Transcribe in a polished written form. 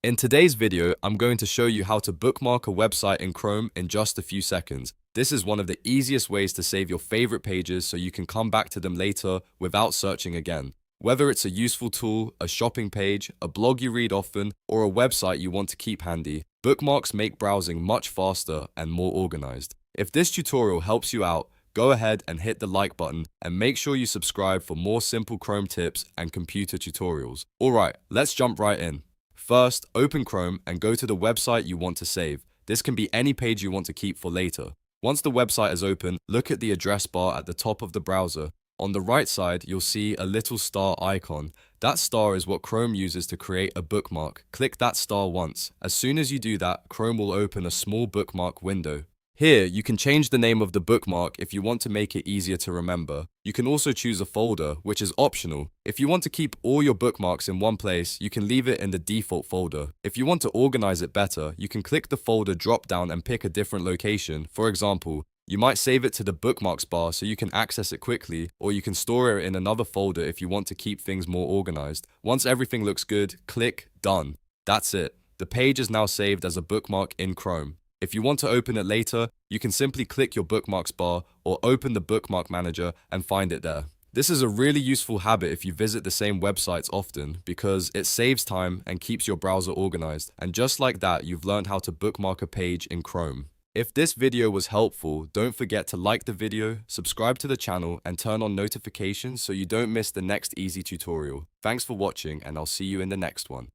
In today's video, I'm going to show you how to bookmark a website in Chrome in just a few seconds. This is one of the easiest ways to save your favorite pages so you can come back to them later without searching again. Whether it's a useful tool, a shopping page, a blog you read often, or a website you want to keep handy, bookmarks make browsing much faster and more organized. If this tutorial helps you out, go ahead and hit the like button and make sure you subscribe for more simple Chrome tips and computer tutorials. Alright, let's jump right in. First, open Chrome and go to the website you want to save. This can be any page you want to keep for later. Once the website is open, look at the address bar at the top of the browser. On the right side, you'll see a little star icon. That star is what Chrome uses to create a bookmark. Click that star once. As soon as you do that, Chrome will open a small bookmark window. Here, you can change the name of the bookmark if you want to make it easier to remember. You can also choose a folder, which is optional. If you want to keep all your bookmarks in one place, you can leave it in the default folder. If you want to organize it better, you can click the folder drop-down and pick a different location. For example, you might save it to the Bookmarks bar so you can access it quickly, or you can store it in another folder if you want to keep things more organized. Once everything looks good, click Done. That's it. The page is now saved as a bookmark in Chrome. If you want to open it later, you can simply click your Bookmarks bar or open the Bookmark Manager and find it there. This is a really useful habit if you visit the same websites often because it saves time and keeps your browser organized. And just like that, you've learned how to bookmark a page in Chrome. If this video was helpful, don't forget to like the video, subscribe to the channel, and turn on notifications so you don't miss the next easy tutorial. Thanks for watching, and I'll see you in the next one.